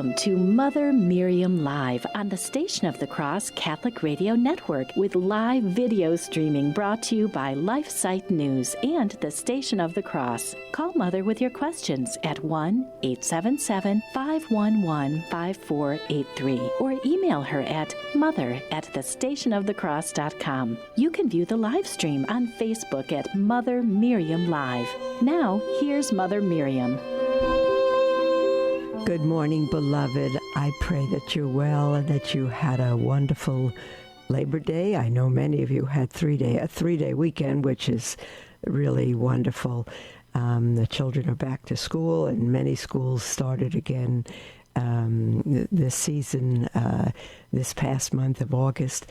Welcome to Mother Miriam Live on the Station of the Cross Catholic Radio Network with live video streaming brought to you by LifeSite News and the Station of the Cross. Call Mother with your questions at 1-877-511-5483 or email her at mother@thestationofthecross.com. You can view the live stream on Facebook at Mother Miriam Live. Now, here's Mother Miriam. Good morning, beloved. I pray that you're well and that you had a wonderful Labor Day. I know many of you had a three-day weekend, which is really wonderful. The children are back to school, and many schools started again this season, this past month of August.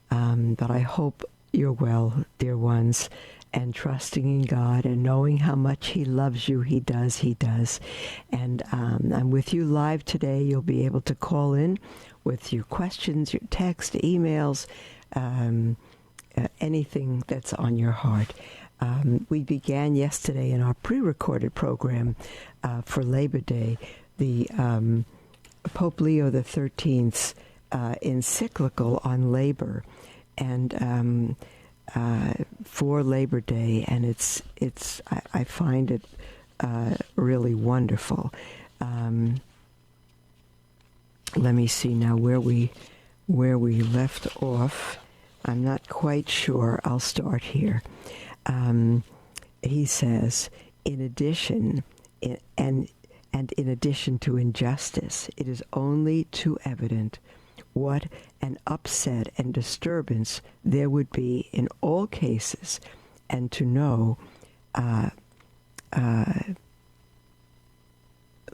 But I hope you're well, dear ones, and trusting in God and knowing how much He loves you. He does. And I'm with you live today. You'll be able to call in with your questions, your text, emails, anything that's on your heart. We began yesterday in our pre-recorded program for Labor Day, the Pope Leo XIII's encyclical on labor, and for Labor Day, and I find it really wonderful. Let me see now where we left off. I'm not quite sure. I'll start here. He says, in addition to injustice, it is only too evident what an upset and disturbance there would be in all cases, and to know,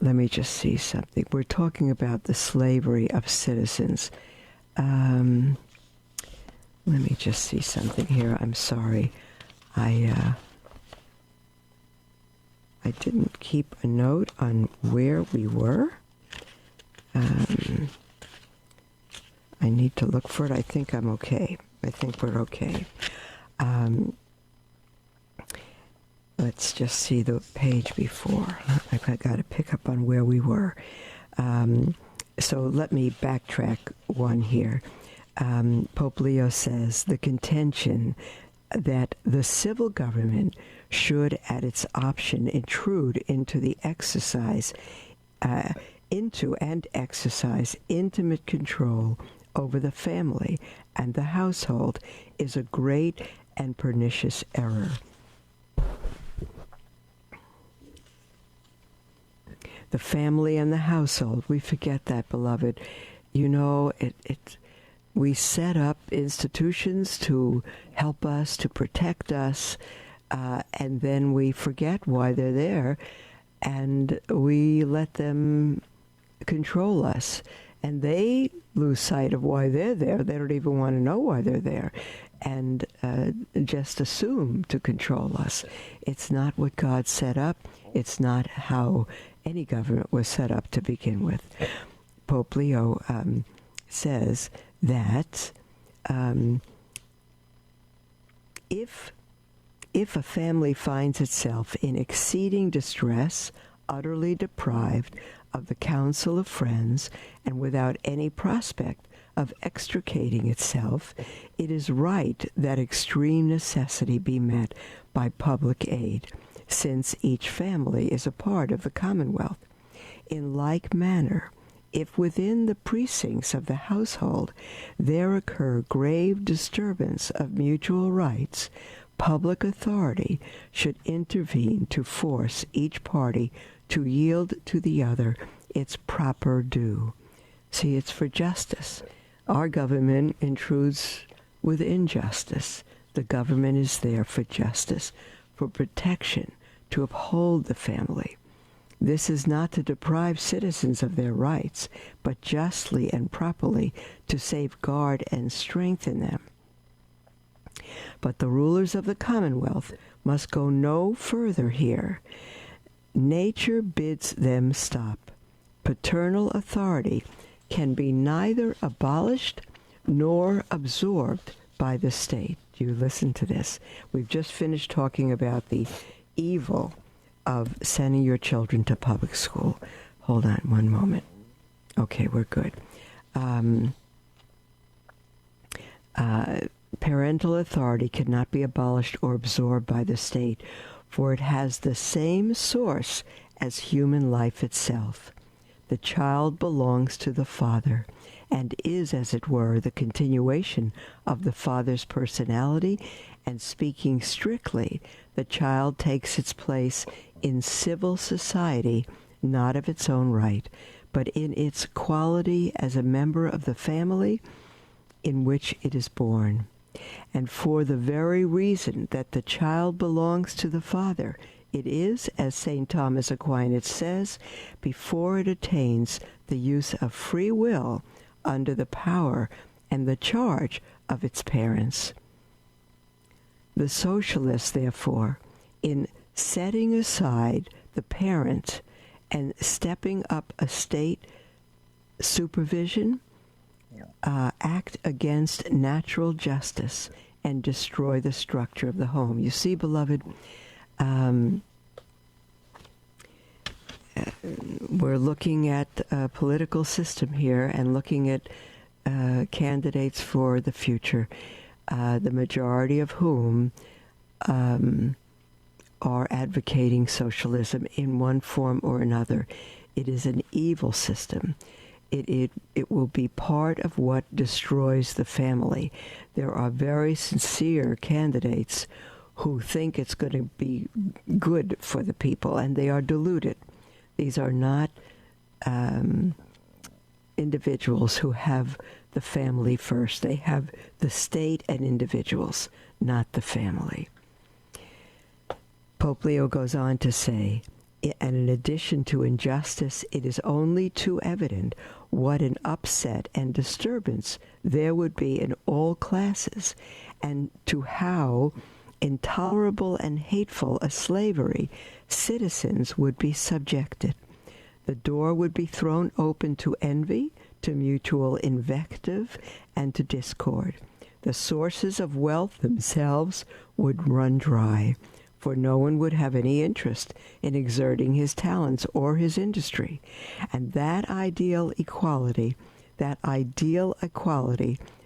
let me just see something. We're talking about the slavery of citizens. Let me just see something here. I'm sorry. I didn't keep a note on where we were. I need to look for it. I think I'm okay. I think we're okay. Let's just see the page before. I've got to pick up on where we were. So let me backtrack one here. Pope Leo says the contention that the civil government should, at its option, intrude into and exercise intimate control over the family and the household is a great and pernicious error. The family and the household, we forget that, beloved. You know, we set up institutions to help us, to protect us, and then we forget why they're there, and we let them control us. And they lose sight of why they're there. They don't even want to know why they're there, and just assume to control us. It's not what God set up. It's not how any government was set up to begin with. Pope Leo says that if a family finds itself in exceeding distress, utterly deprived of the counsel of friends, and without any prospect of extricating itself, it is right that extreme necessity be met by public aid, since each family is a part of the Commonwealth. In like manner, if within the precincts of the household there occur grave disturbance of mutual rights, public authority should intervene to force each party to yield to the other its proper due. See, it's for justice. Our government intrudes with injustice. The government is there for justice, for protection, to uphold the family. This is not to deprive citizens of their rights, but justly and properly to safeguard and strengthen them. But the rulers of the Commonwealth must go no further here. Nature bids them stop. Paternal authority can be neither abolished nor absorbed by the state. You listen to this. We've just finished talking about the evil of sending your children to public school. Hold on one moment. Okay, we're good. Parental authority cannot be abolished or absorbed by the state, for it has the same source as human life itself. The child belongs to the father and is, as it were, the continuation of the father's personality, and speaking strictly, the child takes its place in civil society, not of its own right, but in its quality as a member of the family in which it is born. And for the very reason that the child belongs to the father, it is, as St. Thomas Aquinas says, before it attains the use of free will under the power and the charge of its parents. The socialist, therefore, in setting aside the parent and stepping up a state supervision, act against natural justice and destroy the structure of the home. You see, beloved, we're looking at a political system here and looking at candidates for the future, the majority of whom are advocating socialism in one form or another. It is an evil system. It will be part of what destroys the family. There are very sincere candidates who think it's going to be good for the people, and they are deluded. These are not individuals who have the family first. They have the state and individuals, not the family. Pope Leo goes on to say, and in addition to injustice, it is only too evident what an upset and disturbance there would be in all classes, and to how intolerable and hateful a slavery citizens would be subjected. The door would be thrown open to envy, to mutual invective, and to discord. The sources of wealth themselves would run dry, for no one would have any interest in exerting his talents or his industry. And that ideal equality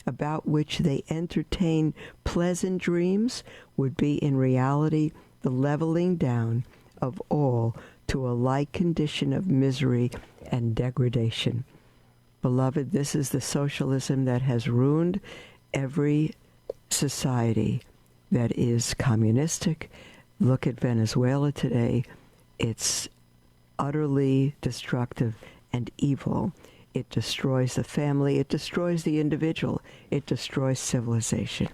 about which they entertain pleasant dreams would be in reality the leveling down of all to a like condition of misery and degradation. Beloved, this is the socialism that has ruined every society that is communistic. Look at Venezuela today. It's utterly destructive and evil. It destroys the family. It destroys the individual. It destroys civilization.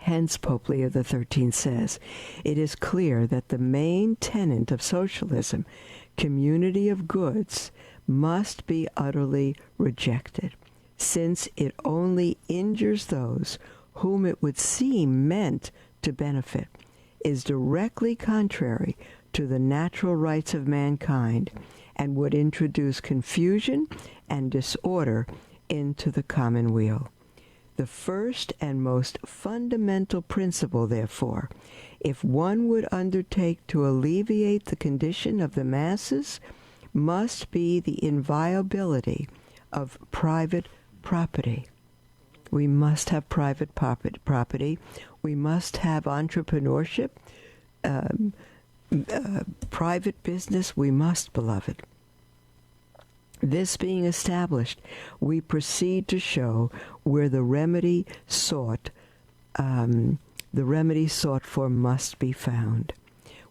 Hence, Pope Leo XIII says, it is clear that the main tenet of socialism, community of goods, must be utterly rejected, since it only injures those whom it would seem meant to benefit, is directly contrary to the natural rights of mankind, and would introduce confusion and disorder into the commonweal. The first and most fundamental principle, therefore, if one would undertake to alleviate the condition of the masses, must be the inviolability of private property. We must have private property. We must have entrepreneurship, private business. We must, beloved. This being established, we proceed to show where the remedy sought for must be found.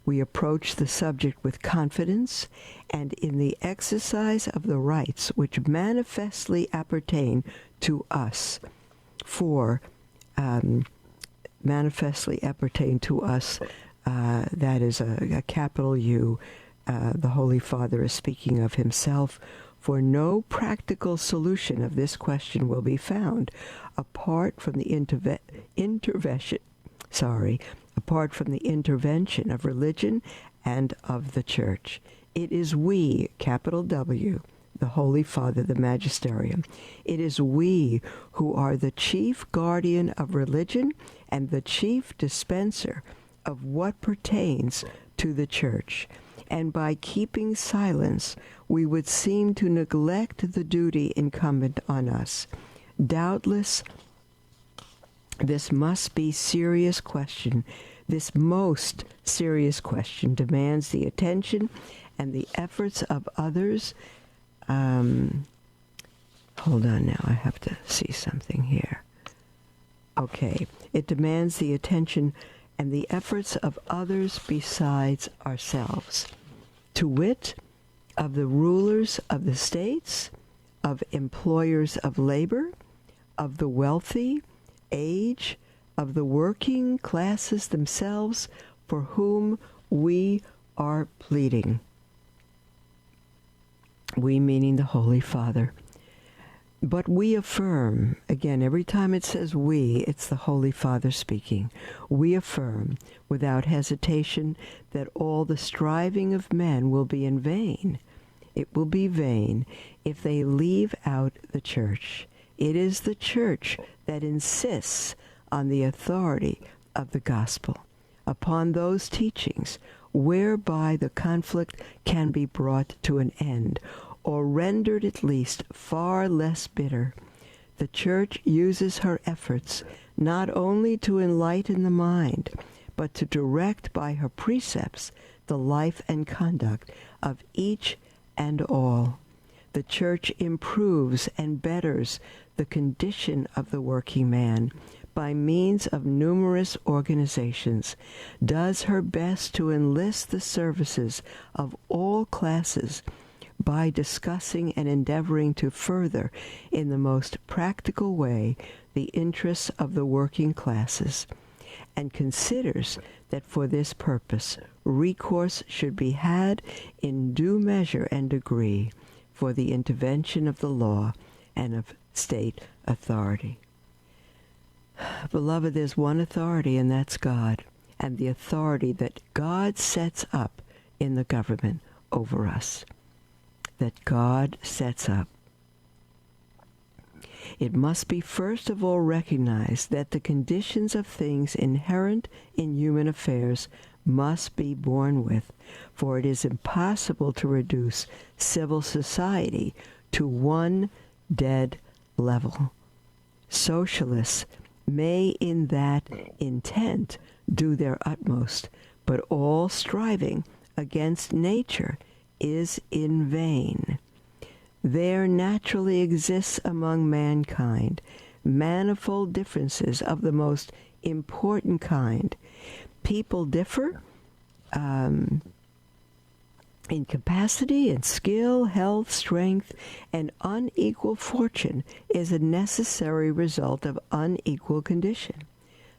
We approach the subject with confidence, and in the exercise of the rights which manifestly appertain to us, manifestly appertain to us, that is a capital U. The Holy Father is speaking of himself. For no practical solution of this question will be found apart from the intervention of religion and of the Church. It is we, capital W, the Holy Father, the Magisterium. It is we who are the chief guardian of religion and the chief dispenser of what pertains to the Church. and by keeping silence, we would seem to neglect the duty incumbent on us. Doubtless, this must be serious question. This most serious question demands the attention and the efforts of others. Hold on now, I have to see something here. Okay, it demands the attention and the efforts of others besides ourselves, to wit, of the rulers of the states, of employers of labor, of the wealthy, age, of the working classes themselves, for whom we are pleading. We meaning the Holy Father. But we affirm, again, every time it says we, it's the Holy Father speaking. We affirm without hesitation that all the striving of men will be in vain. It will be vain if they leave out the Church. It is the Church that insists on the authority of the gospel, upon those teachings whereby the conflict can be brought to an end, or rendered at least far less bitter. The Church uses her efforts not only to enlighten the mind, but to direct by her precepts the life and conduct of each and all. The Church improves and betters the condition of the working man by means of numerous organizations, does her best to enlist the services of all classes by discussing and endeavoring to further in the most practical way the interests of the working classes, and considers that for this purpose recourse should be had in due measure and degree for the intervention of the law and of state authority. Beloved, there's one authority, and that's God, and the authority that God sets up in the government over us. That God sets up. It must be first of all recognized that the conditions of things inherent in human affairs must be borne with, for it is impossible to reduce civil society to one dead level. Socialists may in that intent do their utmost, but all striving against nature is in vain. There naturally exists among mankind manifold differences of the most important kind. People differ in capacity and skill, health, strength, and unequal fortune is a necessary result of unequal condition.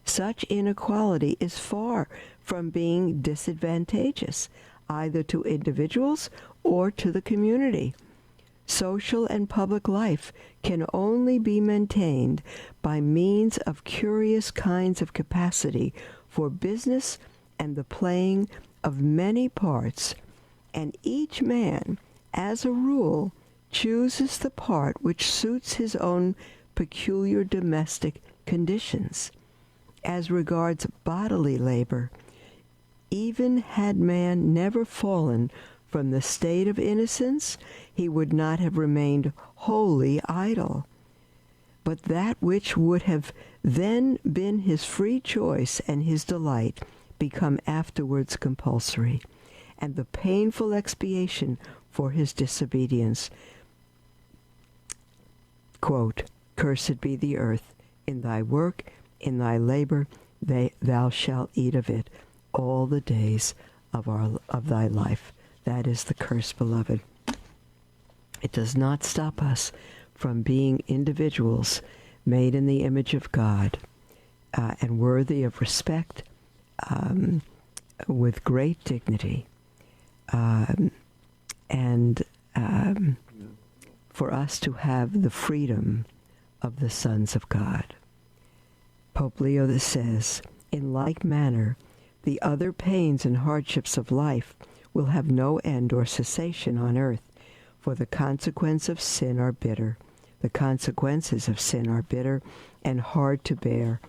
Such inequality is far from being disadvantageous, either to individuals or to the community. Social and public life can only be maintained by means of curious kinds of capacity for business and the playing of many parts, and each man, as a rule, chooses the part which suits his own peculiar domestic conditions. As regards bodily labor, even had man never fallen from the state of innocence, he would not have remained wholly idle. But that which would have then been his free choice and his delight become afterwards compulsory, and the painful expiation for his disobedience. Quote, "Cursed be the earth, in thy work, in thy labor, thou shalt eat of it all the days of thy life." That is the curse, beloved. It does not stop us from being individuals made in the image of God and worthy of respect, with great dignity, and for us to have the freedom of the sons of God. Pope Leo says, "In like manner, the other pains and hardships of life will have no end or cessation on earth, for the consequences of sin are bitter. The consequences of sin are bitter and hard to bear,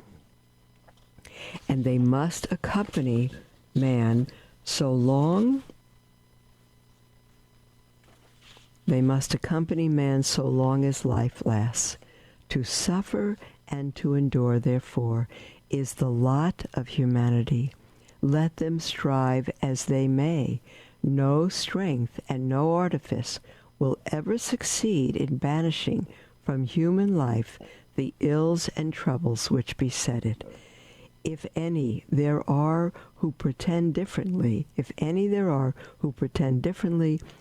and they must accompany man so long They must accompany man so long as life lasts. To suffer and to endure, therefore, is the lot of humanity. Let them strive as they may. No strength and no artifice will ever succeed in banishing from human life the ills and troubles which beset it. If any there are who pretend differently,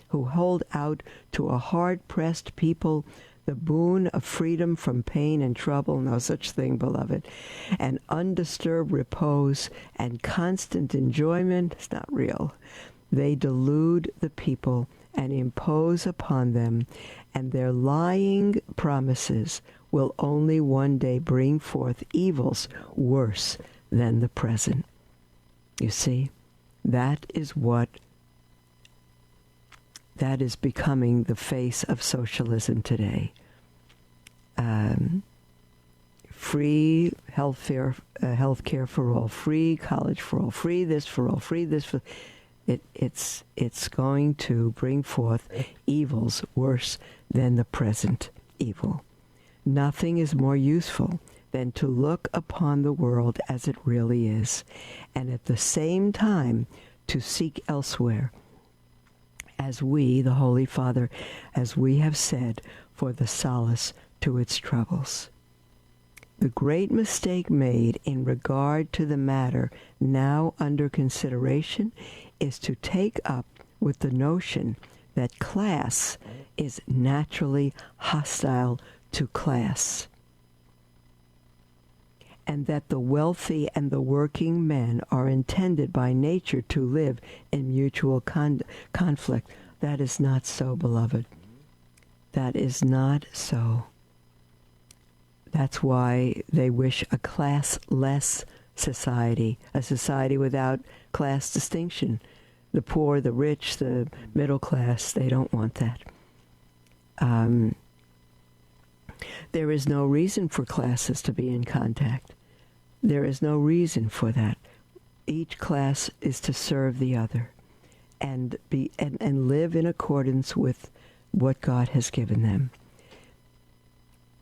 who hold out to a hard-pressed people the boon of freedom from pain and trouble, no such thing, beloved, and undisturbed repose and constant enjoyment, it's not real. They delude the people and impose upon them, and their lying promises will only one day bring forth evils worse than the present. You see, that is becoming the face of socialism today. Free healthcare for all, free college for all, free this for all, free this for... It's going to bring forth evils worse than the present evil. Nothing is more useful than to look upon the world as it really is, and at the same time to seek elsewhere, as we, the Holy Father, as we have said, for the solace to its troubles. The great mistake made in regard to the matter now under consideration is to take up with the notion that class is naturally hostile to class, and that the wealthy and the working men are intended by nature to live in mutual conflict. That is not so, beloved. That is not so. That's why they wish a classless society, a society without class distinction. The poor, the rich, the middle class, they don't want that. There is no reason for classes to be in contact. There is no reason for that. Each class is to serve the other and live in accordance with what God has given them.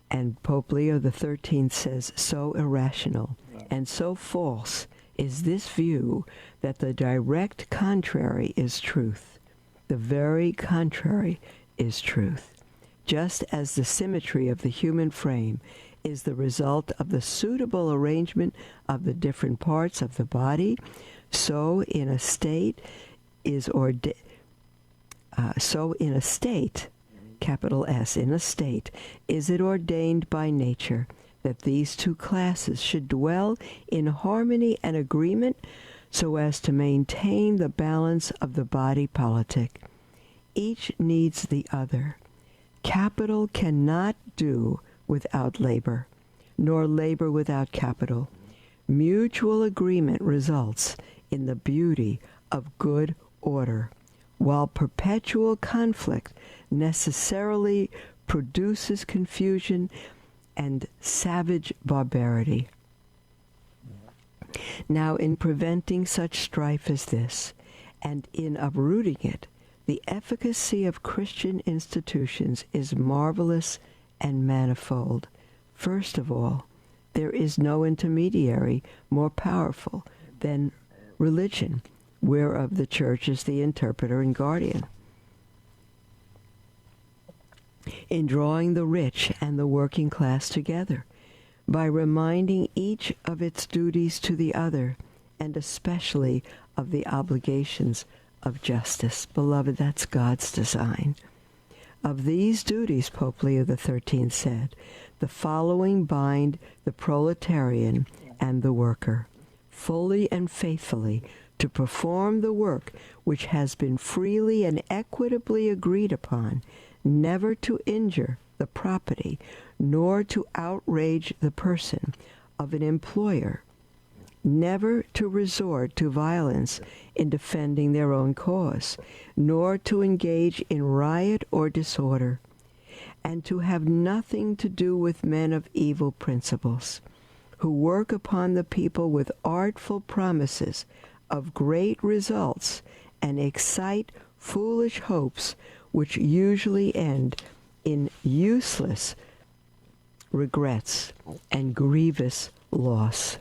And Pope Leo XIII says, so irrational and so false is this view that the direct contrary is truth. The very contrary is truth. Just as the symmetry of the human frame is the result of the suitable arrangement of the different parts of the body, so in a state, capital S, in a state, is it ordained by nature that these two classes should dwell in harmony and agreement so as to maintain the balance of the body politic. Each needs the other. Capital cannot do without labor, nor labor without capital. Mutual agreement results in the beauty of good order, while perpetual conflict necessarily produces confusion and savage barbarity. Now, in preventing such strife as this, and in uprooting it, the efficacy of Christian institutions is marvelous and manifold. First of all, there is no intermediary more powerful than religion, whereof the Church is the interpreter and guardian. In drawing the rich and the working class together, by reminding each of its duties to the other, and especially of the obligations of justice. Beloved, that's God's design. Of these duties, Pope Leo XIII said, the following bind the proletarian and the worker, fully and faithfully to perform the work which has been freely and equitably agreed upon, never to injure the property, nor to outrage the person of an employer, never to resort to violence in defending their own cause, nor to engage in riot or disorder, and to have nothing to do with men of evil principles, who work upon the people with artful promises of great results and excite foolish hopes which usually end in useless regrets and grievous loss.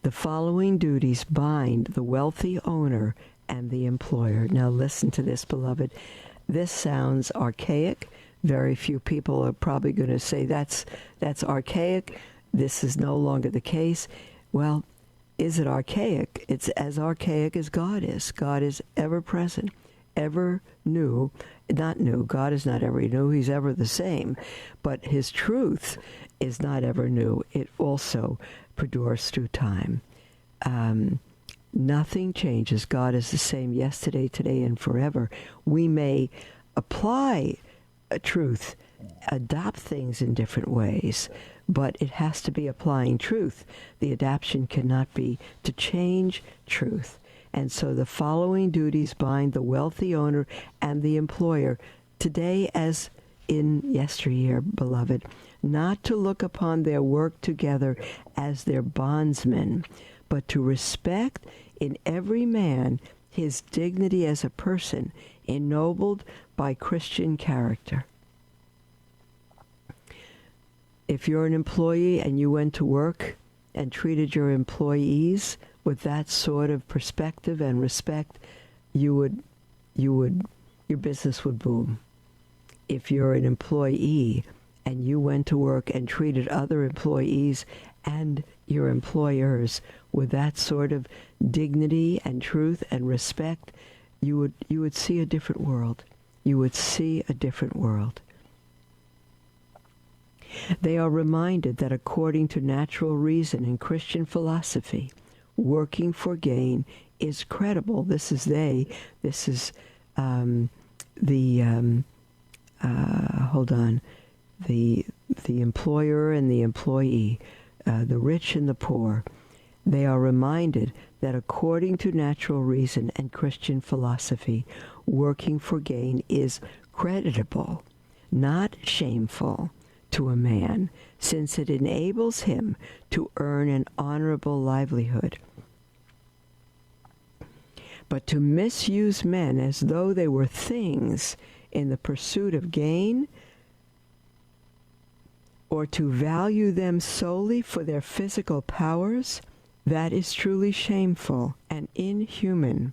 The following duties bind the wealthy owner and the employer. Now listen to this, beloved. This sounds archaic. Very few people are probably going to say that's archaic. This is no longer the case. Well, is it archaic? It's as archaic as God is. God is ever present, ever new. Not new. God is not ever new. He's ever the same. But his truth is not ever new. It also perdures through time. Nothing changes. God is the same yesterday, today, and forever. We may apply a truth, adopt things in different ways, but it has to be applying truth. The adaptation cannot be to change truth. And so the following duties bind the wealthy owner and the employer, today as in yesteryear, beloved, not to look upon their work together as their bondsmen, but to respect in every man his dignity as a person, ennobled by Christian character. If you're an employee and you went to work and treated your employees with that sort of perspective and respect, your business would boom. If you're an employee and you went to work and treated other employees and your employers with that sort of dignity and truth and respect, you would see a different world. You would see a different world. They are reminded that according to natural reason and Christian philosophy, working for gain is credible. This is the employer and the employee, the rich and the poor. They are reminded that according to natural reason and Christian philosophy, working for gain is creditable, not shameful, to a man, since it enables him to earn an honorable livelihood. But to misuse men as though they were things in the pursuit of gain, or to value them solely for their physical powers, that is truly shameful and inhuman.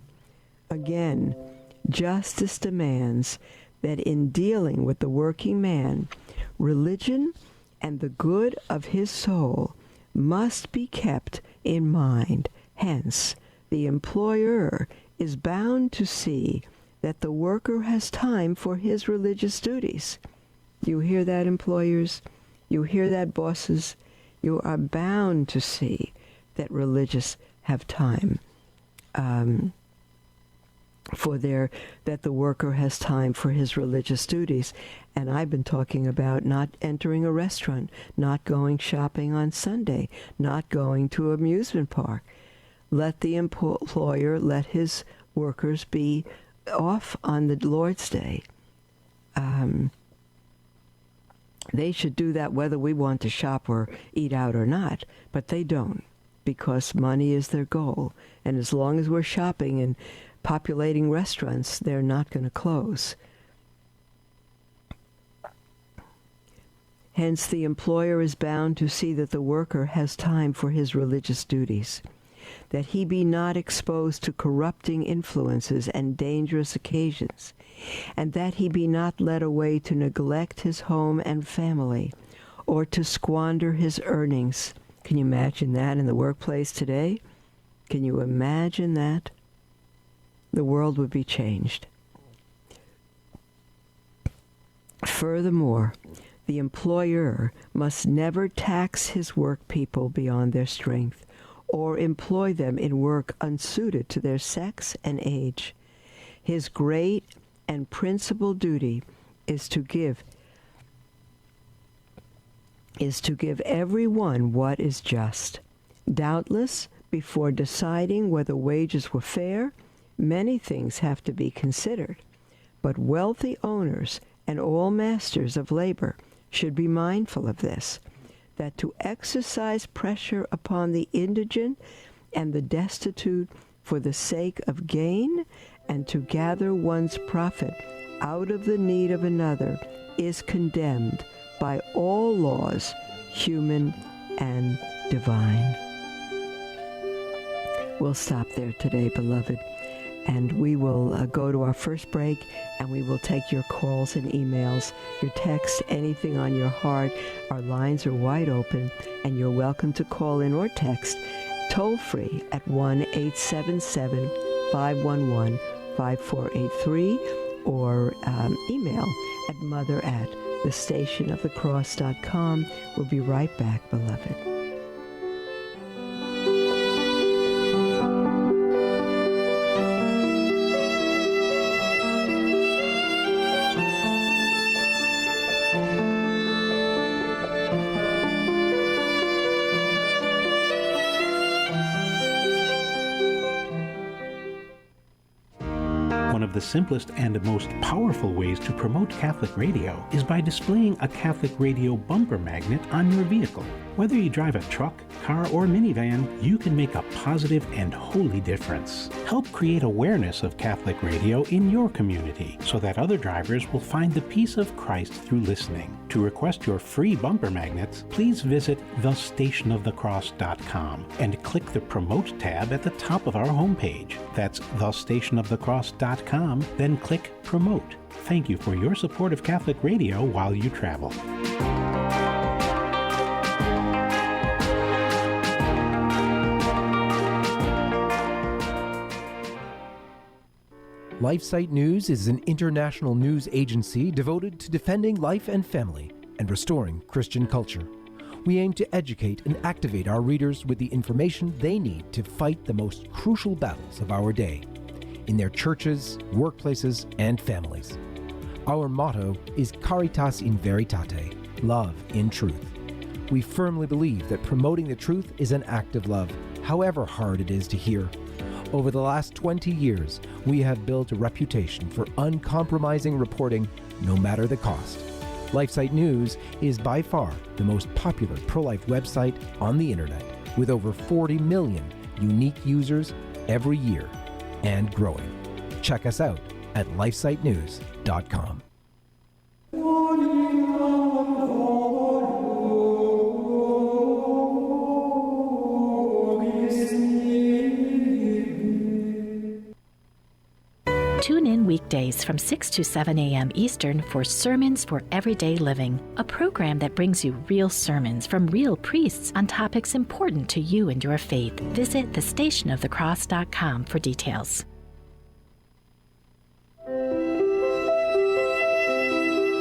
Again, justice demands that in dealing with the working man, religion and the good of his soul must be kept in mind. Hence, the employer is bound to see that the worker has time for his religious duties. You hear that, employers? You hear that, bosses? You are bound to see that religious have time that the worker has time for his religious duties. And I've been talking about not entering a restaurant, not going shopping on Sunday, not going to an amusement park. Let the employer let his workers be off on the Lord's Day. They should do that whether we want to shop or eat out or not, but they don't, because money is their goal. And as long as we're shopping and populating restaurants, they're not going to close. Hence, the employer is bound to see that the worker has time for his religious duties, that he be not exposed to corrupting influences and dangerous occasions, and that he be not led away to neglect his home and family, or to squander his earnings. Can you imagine that in the workplace today? Can you imagine that? The world would be changed. Furthermore, the employer must never tax his work people beyond their strength, or employ them in work unsuited to their sex and age. His great and principal duty is to give everyone what is just. Doubtless, before deciding whether wages were fair, many things have to be considered, but wealthy owners and all masters of labor should be mindful of this, that to exercise pressure upon the indigent and the destitute for the sake of gain and to gather one's profit out of the need of another is condemned by all laws, human and divine. We'll stop there today, beloved, and we will go to our first break, and we will take your calls and emails, your texts, anything on your heart. Our lines are wide open, and you're welcome to call in or text toll-free at 1-877-511-5483, or email at mother@thestationofthecross.com. We'll be right back, beloved. One of the simplest and most powerful ways to promote Catholic radio is by displaying a Catholic radio bumper magnet on your vehicle. Whether you drive a truck, car, or minivan, you can make a positive and holy difference. Help create awareness of Catholic radio in your community so that other drivers will find the peace of Christ through listening. To request your free bumper magnets, please visit thestationofthecross.com and click the Promote tab at the top of our homepage. That's thestationofthecross.com, then click Promote. Thank you for your support of Catholic radio while you travel. LifeSite News is an international news agency devoted to defending life and family and restoring Christian culture. We aim to educate and activate our readers with the information they need to fight the most crucial battles of our day, in their churches, workplaces, and families. Our motto is Caritas in Veritate, love in truth. We firmly believe that promoting the truth is an act of love, however hard it is to hear. Over the last 20 years, we have built a reputation for uncompromising reporting, no matter the cost. LifeSite News is by far the most popular pro-life website on the internet, with over 40 million unique users every year, and growing. Check us out at lifesitenews.com. Tune in weekdays from 6 to 7 a.m. Eastern for Sermons for Everyday Living, a program that brings you real sermons from real priests on topics important to you and your faith. Visit thestationofthecross.com for details.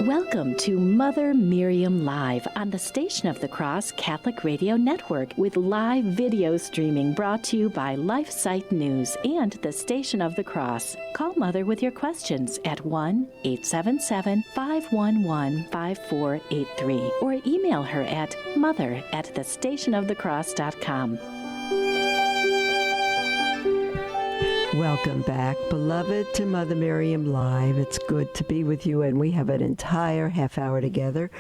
Welcome to Mother Miriam Live on the Station of the Cross Catholic Radio Network, with live video streaming brought to you by LifeSite News and the Station of the Cross. Call Mother with your questions at 1-877-511-5483 or email her at mother@thestationofthecross.com. Welcome back, beloved, to Mother Miriam Live. It's good to be with you, and we have an entire half hour together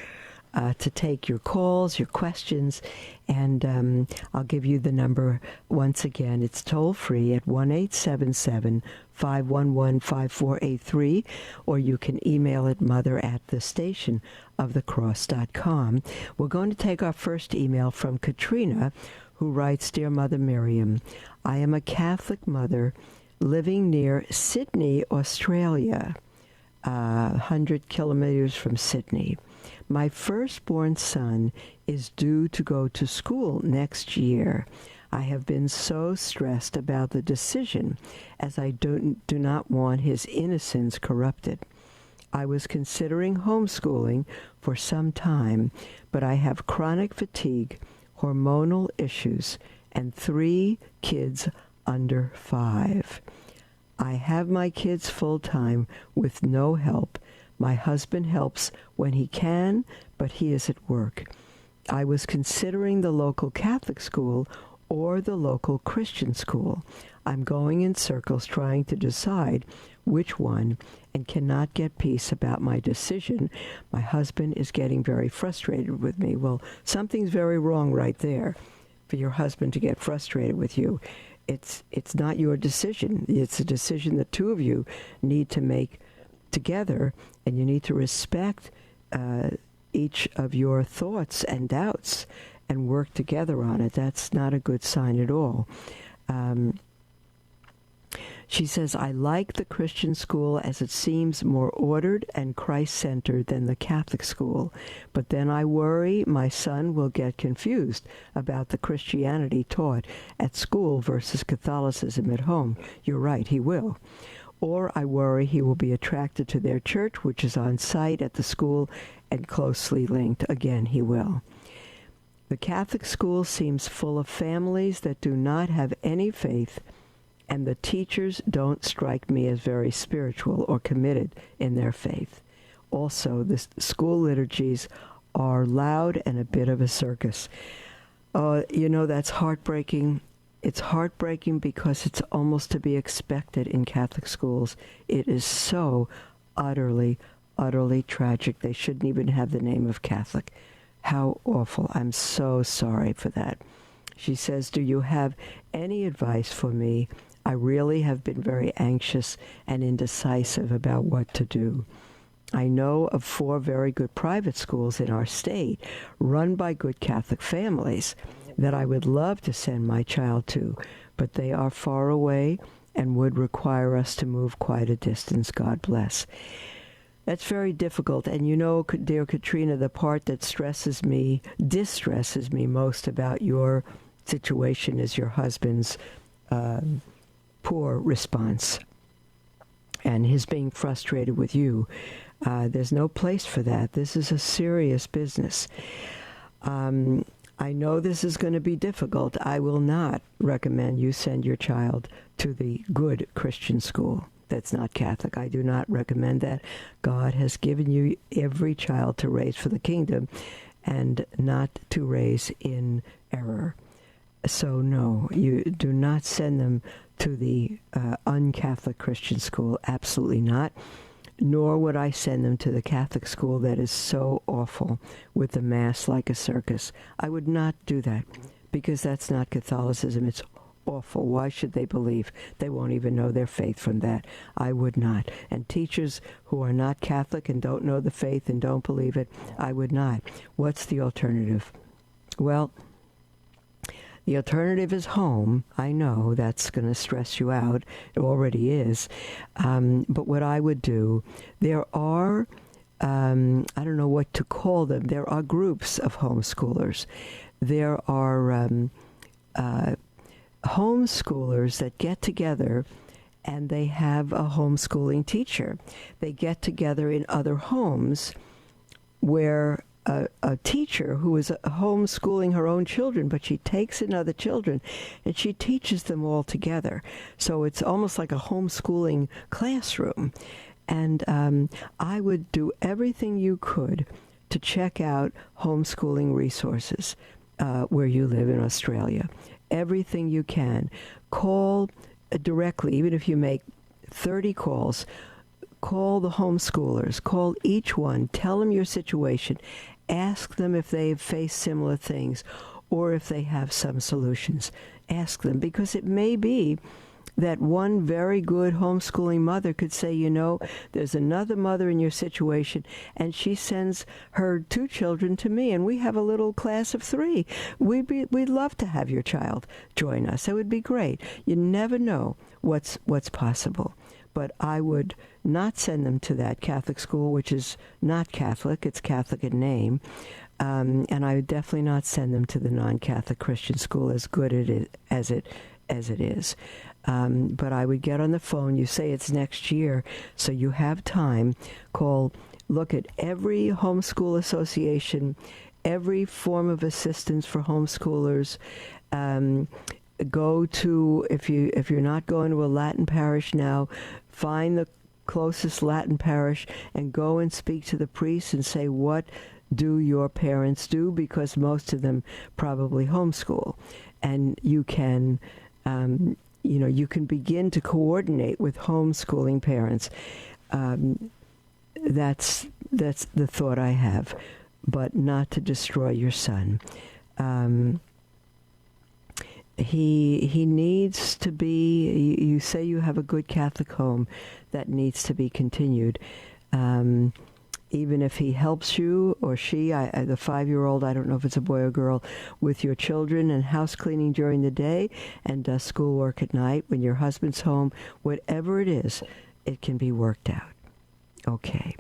to take your calls, your questions, and I'll give you the number once again. It's toll-free at 1-877-511-5483, or you can email it mother@thestationofthecross.com. We're going to take our first email from Katrina, who writes, Dear Mother Miriam, I am a Catholic mother living near Sydney, Australia, 100 kilometers from Sydney. My firstborn son is due to go to school next year. I have been so stressed about the decision, as I do not want his innocence corrupted. I was considering homeschooling for some time, but I have chronic fatigue, hormonal issues, and 3 kids under 5. I have my kids full-time with no help. My husband helps when he can, but he is at work. I was considering the local Catholic school or the local Christian school. I'm going in circles trying to decide which one and cannot get peace about my decision. My husband is getting very frustrated with me. Well, something's very wrong right there for your husband to get frustrated with you. it's not your decision. It's a decision the two of you need to make together, and you need to respect each of your thoughts and doubts and work together on it. That's not a good sign at all. She says, I like the Christian school as it seems more ordered and Christ-centered than the Catholic school. But then I worry my son will get confused about the Christianity taught at school versus Catholicism at home. You're right, he will. Or I worry he will be attracted to their church, which is on site at the school and closely linked. Again, he will. The Catholic school seems full of families that do not have any faith, and the teachers don't strike me as very spiritual or committed in their faith. Also, the school liturgies are loud and a bit of a circus. That's heartbreaking. It's heartbreaking because it's almost to be expected in Catholic schools. It is so utterly, utterly tragic. They shouldn't even have the name of Catholic. How awful. I'm so sorry for that. She says, do you have any advice for me? I really have been very anxious and indecisive about what to do. I know of 4 very good private schools in our state, run by good Catholic families, that I would love to send my child to, but they are far away and would require us to move quite a distance. God bless. That's very difficult. And dear Katrina, the part that distresses me most about your situation is your husband's poor response and his being frustrated with you. There's no place for that. This is a serious business. I know this is going to be difficult. I will not recommend you send your child to the good Christian school that's not Catholic. I do not recommend that. God has given you every child to raise for the kingdom and not to raise in error. So no, you do not send them to the un-Catholic Christian school. Absolutely not. Nor would I send them to the Catholic school that is so awful with the Mass like a circus. I would not do that because that's not Catholicism. It's awful. Why should they believe? They won't even know their faith from that. I would not. And teachers who are not Catholic and don't know the faith and don't believe it, I would not. What's the alternative? Well, the alternative is home. I know that's going to stress you out. It already is. But what I would do, there are, I don't know what to call them. There are groups of homeschoolers. There are homeschoolers that get together and they have a homeschooling teacher. They get together in other homes where a teacher who is homeschooling her own children, but she takes in other children and she teaches them all together. So it's almost like a homeschooling classroom. And I would do everything you could to check out homeschooling resources where you live in Australia. Everything you can. Call directly, even if you make 30 calls. Call the homeschoolers. Call each one. Tell them your situation. Ask them if they've faced similar things or if they have some solutions. Ask them, because it may be that one very good homeschooling mother could say, there's another mother in your situation, and she sends her 2 children to me, and we have a little class of 3. We'd love to have your child join us. It would be great. You never know what's possible. But I would not send them to that Catholic school, which is not Catholic. It's Catholic in name. And I would definitely not send them to the non-Catholic Christian school, as good as it is. But I would get on the phone. You say it's next year, so you have time. Look at every homeschool association, every form of assistance for homeschoolers. Go to, if you're not going to a Latin parish now, find the closest Latin parish and go and speak to the priest and say, what do your parents do? Because most of them probably homeschool. And you can, you can begin to coordinate with homeschooling parents. That's the thought I have, but not to destroy your son. he needs to be, you say you have a good Catholic home that needs to be continued. Even if he helps you or she, the 5-year-old, I don't know if it's a boy or girl, with your children and house cleaning during the day and does schoolwork at night when your husband's home, whatever it is, it can be worked out. Okay.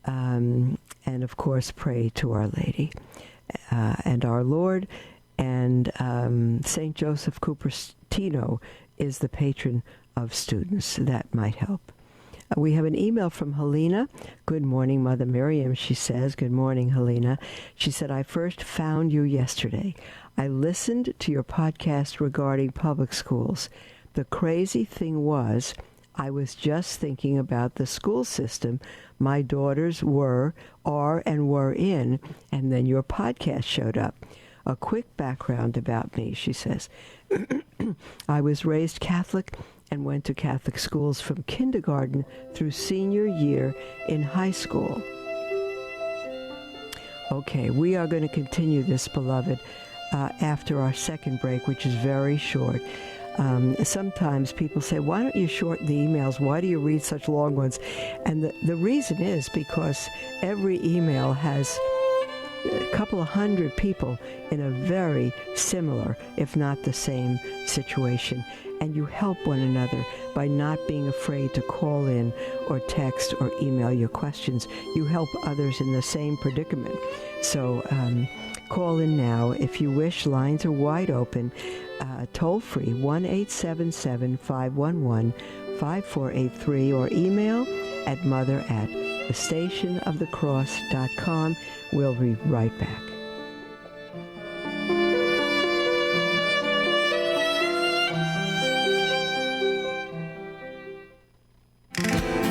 And of course, pray to Our Lady and our Lord. And St. Joseph Cupertino is the patron of students. That might help. We have an email from Helena. Good morning, Mother Miriam, she says. Good morning, Helena. She said, I first found you yesterday. I listened to your podcast regarding public schools. The crazy thing was, I was just thinking about the school system my daughters are and were in, and then your podcast showed up. A quick background about me, she says. I was raised Catholic and went to Catholic schools from kindergarten through senior year in high school. Okay, we are going to continue this, beloved, after our second break, which is very short. Sometimes people say, why don't you shorten the emails? Why do you read such long ones? And the reason is because every email has a couple of hundred people in a very similar, if not the same, situation. And you help one another by not being afraid to call in or text or email your questions. You help others in the same predicament. So call in now if you wish. Lines are wide open. Toll free 1-877-511-5483 or email at mother@thestationofthecross.com. We'll be right back.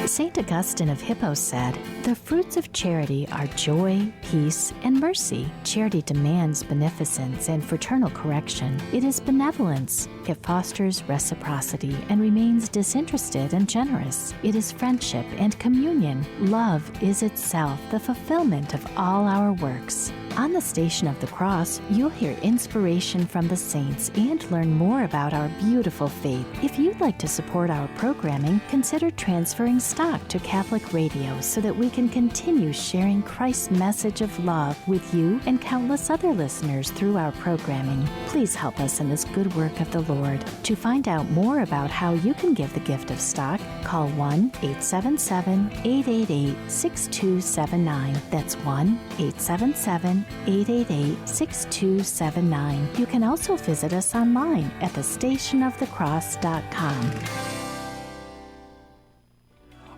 St. Augustine of Hippo said, the fruits of charity are joy, peace, and mercy. Charity demands beneficence and fraternal correction. It is benevolence. It fosters reciprocity and remains disinterested and generous. It is friendship and communion. Love is itself the fulfillment of all our works. On the Station of the Cross, you'll hear inspiration from the saints and learn more about our beautiful faith. If you'd like to support our programming, consider transferring stock to Catholic Radio so that we can continue sharing Christ's message of love with you and countless other listeners through our programming. Please help us in this good work of the Lord. To find out more about how you can give the gift of stock, call 1-877-888-6279. That's 1-877-888-6279. You can also visit us online at thestationofthecross.com.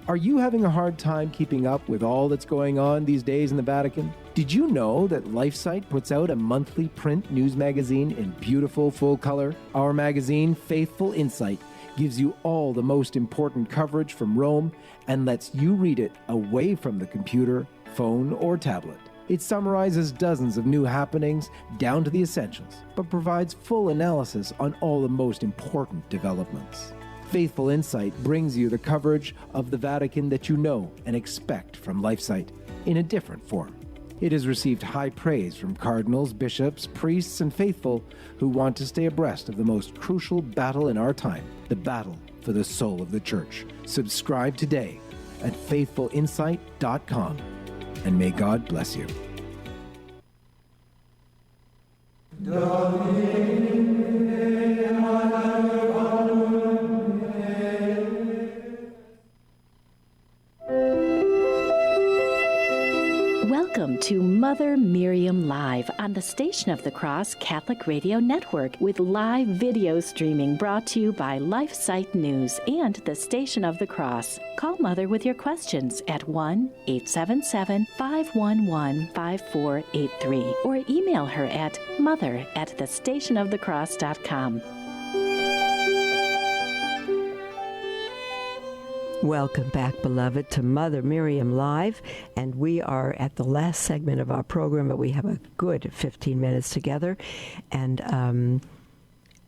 Are you having a hard time keeping up with all that's going on these days in the Vatican? Did you know that LifeSite puts out a monthly print news magazine in beautiful full color? Our magazine, Faithful Insight, gives you all the most important coverage from Rome and lets you read it away from the computer, phone, or tablet. It summarizes dozens of new happenings down to the essentials, but provides full analysis on all the most important developments. Faithful Insight brings you the coverage of the Vatican that you know and expect from LifeSite in a different form. It has received high praise from cardinals, bishops, priests, and faithful who want to stay abreast of the most crucial battle in our time, the battle for the soul of the Church. Subscribe today at faithfulinsight.com, and may God bless you. Welcome to Mother Miriam Live on the Station of the Cross Catholic Radio Network with live video streaming brought to you by LifeSite News and the Station of the Cross. Call Mother with your questions at 1-877-511-5483 or email her at mother@thestationofthecross.com. Welcome back, beloved, to Mother Miriam Live, and we are at the last segment of our program, but we have a good 15 minutes together, and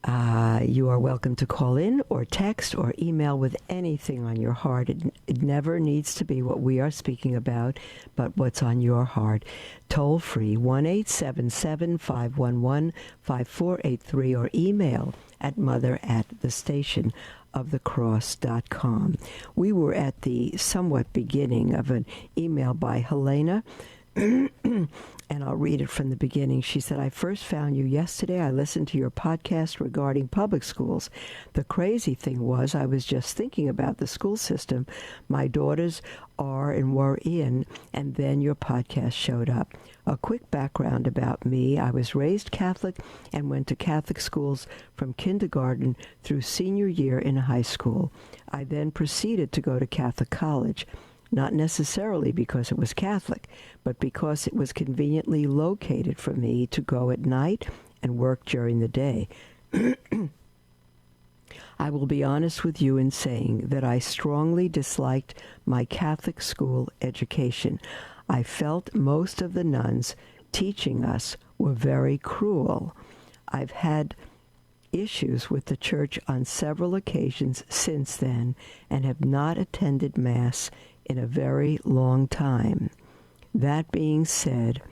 You are welcome to call in or text or email with anything on your heart. It never needs to be what we are speaking about, but what's on your heart. Toll free, 1-877-511-5483, or email at mother@thestationofthecross.com. We were at the somewhat beginning of an email by Helena. And I'll read it from the beginning. She said, I first found you yesterday. I listened to your podcast regarding public schools. The crazy thing was I was just thinking about the school system my daughters are and were in, and then your podcast showed up. A quick background about me. I was raised Catholic and went to Catholic schools from kindergarten through senior year in high school. I then proceeded to go to Catholic college. Not necessarily because it was Catholic, but because it was conveniently located for me to go at night and work during the day. I will be honest with you in saying that I strongly disliked my Catholic school education. I felt most of the nuns teaching us were very cruel. I've had issues with the church on several occasions since then and have not attended Mass in a very long time. That being said,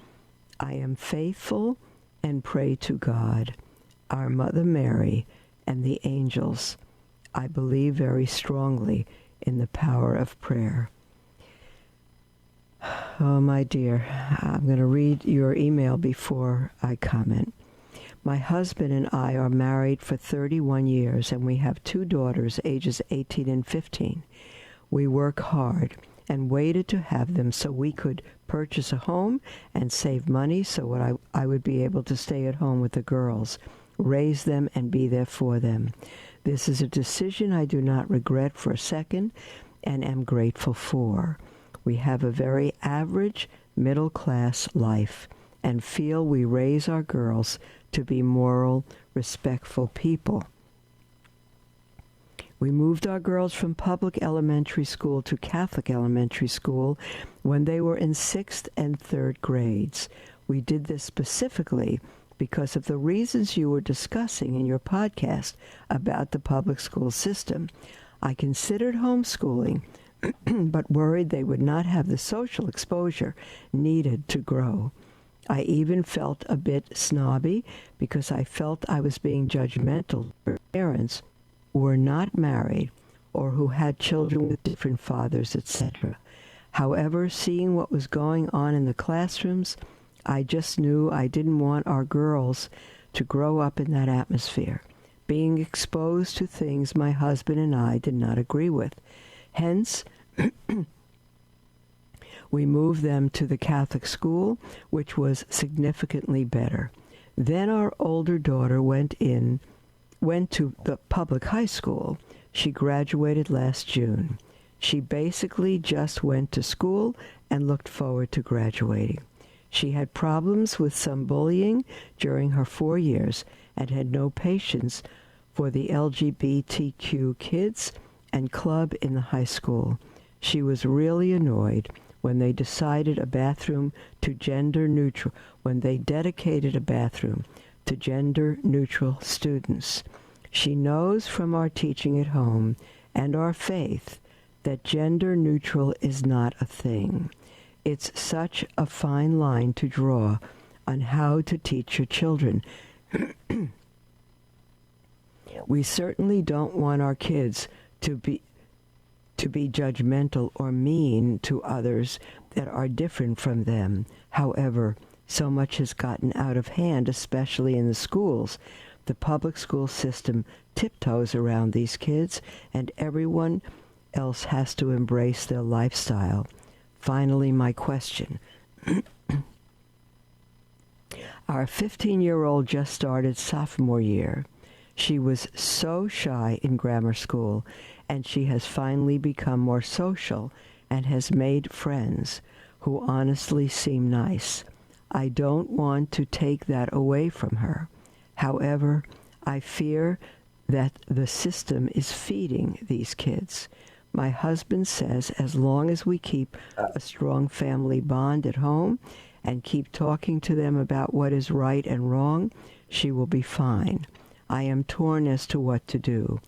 I am faithful and pray to God, our Mother Mary, and the angels. I believe very strongly in the power of prayer. Oh, my dear, I'm going to read your email before I comment. My husband and I are married for 31 years, and we have 2 daughters, ages 18 and 15. We work hard and waited to have them so we could purchase a home and save money so I would be able to stay at home with the girls, raise them, and be there for them. This is a decision I do not regret for a second and am grateful for. We have a very average middle-class life and feel we raise our girls to be moral, respectful people. We moved our girls from public elementary school to Catholic elementary school when they were in 6th and 3rd grades. We did this specifically because of the reasons you were discussing in your podcast about the public school system. I considered homeschooling, but worried they would not have the social exposure needed to grow. I even felt a bit snobby because I felt I was being judgmental for parents who were not married or who had children with different fathers, etc. However, seeing what was going on in the classrooms, I just knew I didn't want our girls to grow up in that atmosphere, being exposed to things my husband and I did not agree with. Hence, we moved them to the Catholic school, which was significantly better. Then our older daughter went to the public high school. She graduated last June. She basically just went to school and looked forward to graduating. She had problems with some bullying during her 4 years and had no patience for the LGBTQ kids and club in the high school. She was really annoyed when they dedicated a bathroom to gender-neutral students. She knows from our teaching at home and our faith that gender-neutral is not a thing. It's such a fine line to draw on how to teach your children. We certainly don't want our kids to be judgmental or mean to others that are different from them. However, so much has gotten out of hand, especially in the schools. The public school system tiptoes around these kids, and everyone else has to embrace their lifestyle. Finally, my question. Our 15-year-old just started sophomore year. She was so shy in grammar school, and she has finally become more social and has made friends who honestly seem nice. I don't want to take that away from her. However, I fear that the system is feeding these kids. My husband says as long as we keep a strong family bond at home and keep talking to them about what is right and wrong, she will be fine. I am torn as to what to do.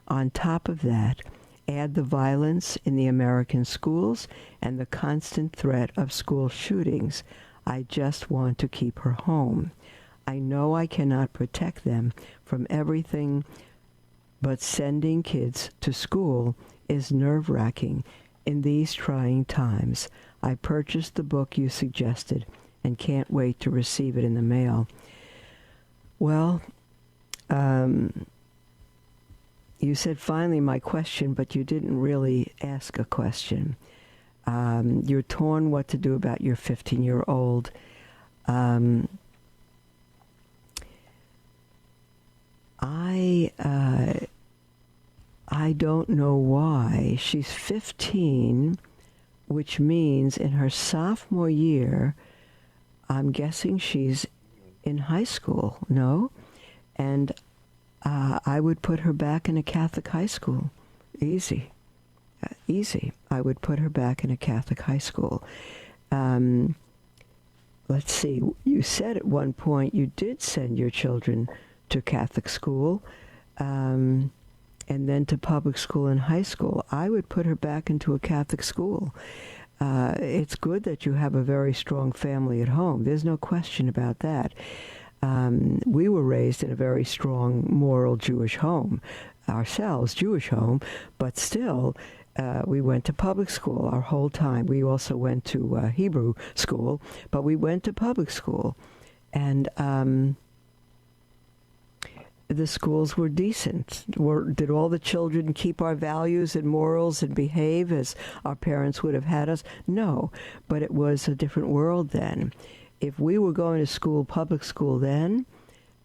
On top of that, add the violence in the American schools and the constant threat of school shootings. I just want to keep her home. I know I cannot protect them from everything, but sending kids to school is nerve-wracking in these trying times. I purchased the book you suggested and can't wait to receive it in the mail. Well, you said finally my question, but you didn't really ask a question. You're torn what to do about your 15-year-old. I don't know why. She's 15, which means in her sophomore year, I'm guessing she's in high school, no? And I would put her back in a Catholic high school. Easy. Easy. I would put her back in a Catholic high school. Let's see. You said at one point you did send your children to Catholic school, and then to public school and high school. I would put her back into a Catholic school. It's good that you have a very strong family at home. There's no question about that. We were raised in a very strong, moral Jewish home, ourselves, Jewish home, but still, we went to public school our whole time. We also went to Hebrew school, but we went to public school. And the schools were decent. Did all the children keep our values and morals and behave as our parents would have had us? No, but it was a different world then. If we were going to school, public school then,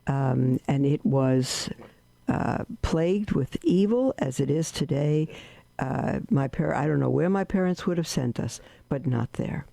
and it was plagued with evil as it is today, I don't know where my parents would have sent us, but not there.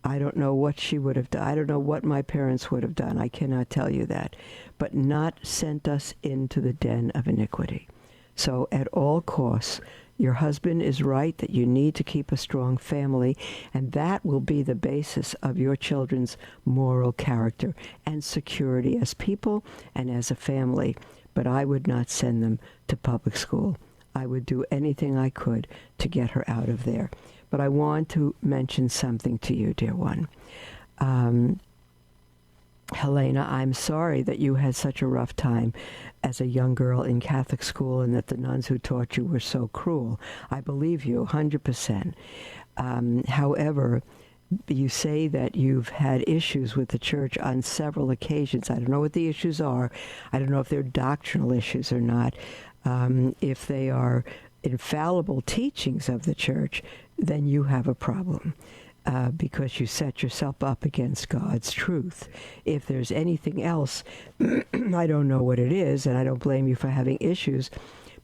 I don't know what she would have done. I don't know what my parents would have done. I cannot tell you that. But not sent us into the den of iniquity. So at all costs, your husband is right that you need to keep a strong family, and that will be the basis of your children's moral character and security as people and as a family. But I would not send them to public school. I would do anything I could to get her out of there. But I want to mention something to you, dear one. Helena, I'm sorry that you had such a rough time as a young girl in Catholic school and that the nuns who taught you were so cruel. I believe you 100%. However, you say that you've had issues with the church on several occasions. I don't know what the issues are. I don't know if they're doctrinal issues or not. If they are infallible teachings of the church, then you have a problem. Because you set yourself up against God's truth. If there's anything else, I don't know what it is, and I don't blame you for having issues,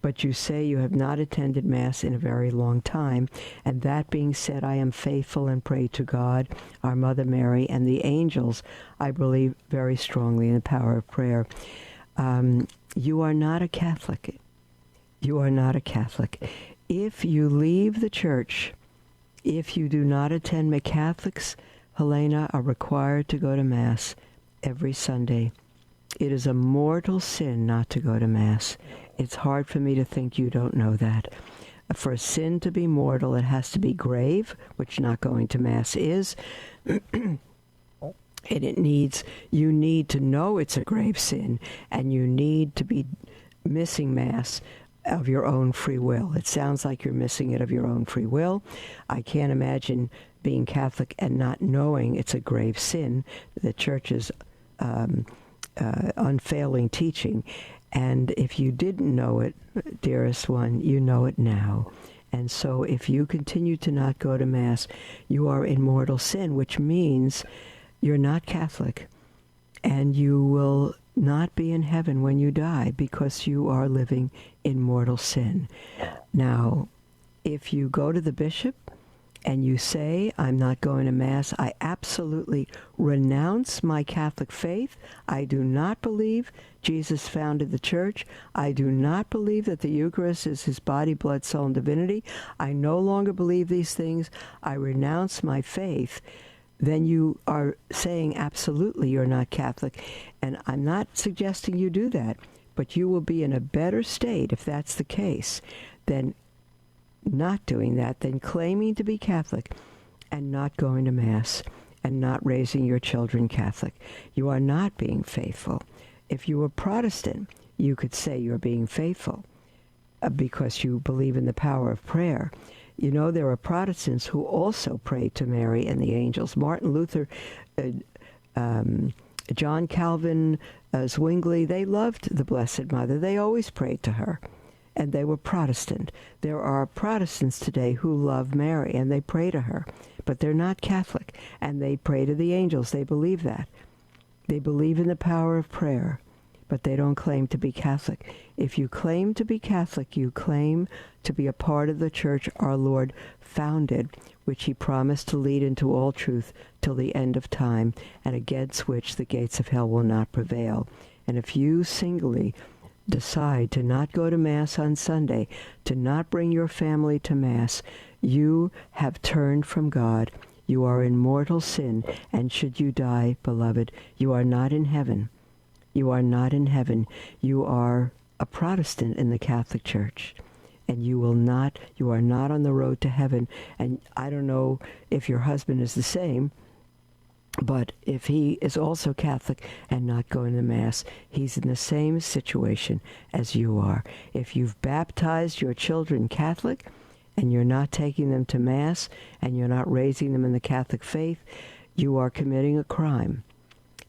but you say you have not attended Mass in a very long time, and that being said, I am faithful and pray to God, our Mother Mary, and the angels. I believe very strongly in the power of prayer. You are not a Catholic. You are not a Catholic. If you leave the church, if you do not attend, Catholics, Helena, are required to go to Mass every Sunday. It is a mortal sin not to go to Mass. It's hard for me to think you don't know that. For a sin to be mortal, it has to be grave, which not going to Mass is. And you need to know it's a grave sin, and you need to be missing Mass of your own free will. It sounds like you're missing it of your own free will. I can't imagine being Catholic and not knowing it's a grave sin, the Church's unfailing teaching. And if you didn't know it, dearest one, you know it now. And so if you continue to not go to Mass, you are in mortal sin, which means you're not Catholic. And you will not be in heaven when you die because you are living in mortal sin. Now, if you go to the bishop and you say, I'm not going to Mass, I absolutely renounce my Catholic faith. I do not believe Jesus founded the church. I do not believe that the Eucharist is his body, blood, soul, and divinity. I no longer believe these things. I renounce my faith. Then you are saying absolutely you're not Catholic. And I'm not suggesting you do that, But you will be in a better state, if that's the case, than not doing that, than claiming to be Catholic and not going to Mass and not raising your children Catholic. You are not being faithful. If you were Protestant, you could say you're being faithful because you believe in the power of prayer. You know, there are Protestants who also prayed to Mary and the angels. Martin Luther, John Calvin, Zwingli, they loved the Blessed Mother. They always prayed to her, and they were Protestant. There are Protestants today who love Mary, and they pray to her, but they're not Catholic, and they pray to the angels. They believe that. They believe in the power of prayer, but they don't claim to be Catholic. If you claim to be Catholic, you claim to be a part of the church our Lord founded, which he promised to lead into all truth till the end of time, and against which the gates of hell will not prevail. And if you singly decide to not go to Mass on Sunday, to not bring your family to Mass, you have turned from God. You are in mortal sin, and should you die, beloved, you are not in heaven. You are not in heaven. You are a Protestant in the Catholic Church, and you are not on the road to heaven. And I don't know if your husband is the same, but if he is also Catholic and not going to Mass, he's in the same situation as you are. If you've baptized your children Catholic and you're not taking them to Mass and you're not raising them in the Catholic faith, you are committing a crime.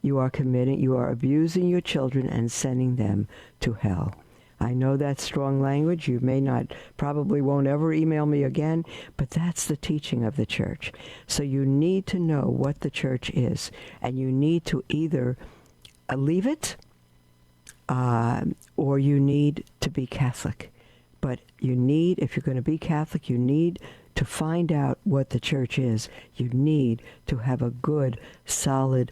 You are abusing your children and sending them to hell. I know that's strong language. You probably won't ever email me again, but that's the teaching of the church. So you need to know what the church is, and you need to either leave it or you need to be Catholic. But if you're going to be Catholic, you need to find out what the church is. You need to have a good, solid,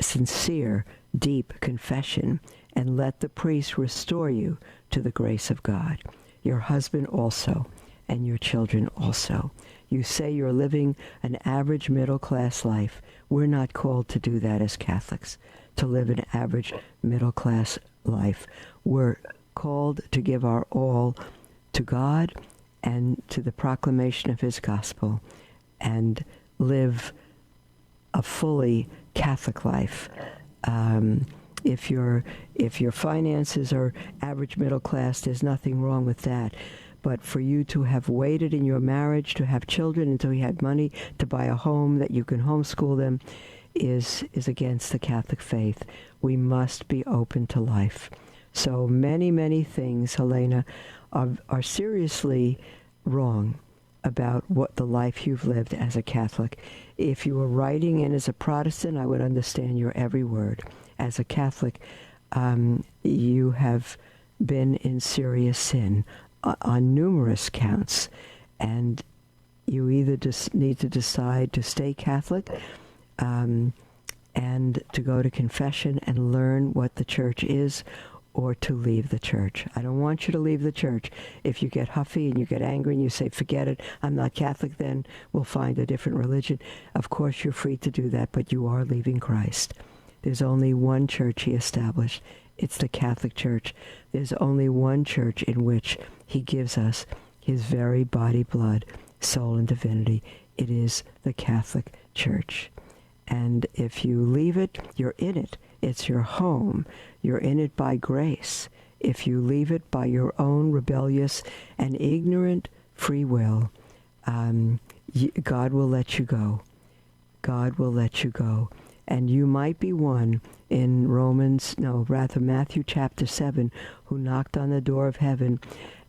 sincere, deep confession, and let the priest restore you to the grace of God. Your husband also, and your children also. You say you're living an average middle-class life. We're not called to do that as Catholics, to live an average middle-class life. We're called to give our all to God and to the proclamation of his gospel, and live a fully Catholic life. If your finances are average middle class, there's nothing wrong with that. But for you to have waited in your marriage to have children until you had money to buy a home that you can homeschool them is against the Catholic faith. We must be open to life. So many, many things, Helena, are seriously wrong about what the life you've lived as a Catholic. If you were writing in as a Protestant, I would understand your every word. As a Catholic, you have been in serious sin on numerous counts, and you either just need to decide to stay Catholic and to go to confession and learn what the church is, or to leave the church. I don't want you to leave the church. If you get huffy and you get angry and you say, forget it, I'm not Catholic, then we'll find a different religion. Of course, you're free to do that, but you are leaving Christ. There's only one church he established. It's the Catholic Church. There's only one church in which he gives us his very body, blood, soul, and divinity. It is the Catholic Church. And if you leave it, you're in it. It's your home. You're in it by grace. If you leave it by your own rebellious and ignorant free will, God will let you go. God will let you go. And you might be one in Matthew chapter 7, who knocked on the door of heaven,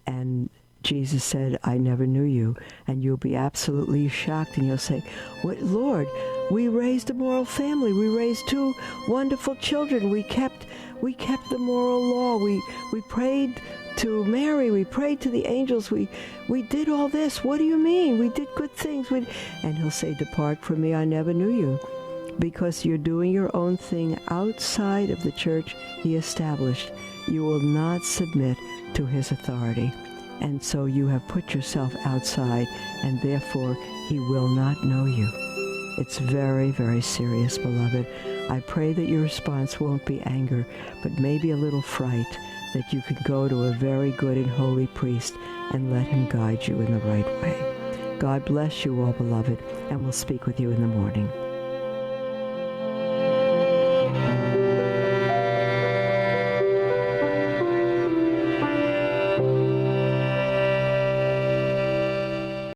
and Jesus said, I never knew you. And you'll be absolutely shocked, and you'll say, "What, Lord, we raised a moral family. We raised 2 wonderful children. We kept the moral law. We prayed to Mary. We prayed to the angels. We did all this. What do you mean? We did good things." And he'll say, "Depart from me, I never knew you." Because you're doing your own thing outside of the church he established. You will not submit to his authority. And so you have put yourself outside, and therefore he will not know you. It's very, very serious, beloved. I pray that your response won't be anger, but maybe a little fright, that you could go to a very good and holy priest and let him guide you in the right way. God bless you all, beloved, and we'll speak with you in the morning.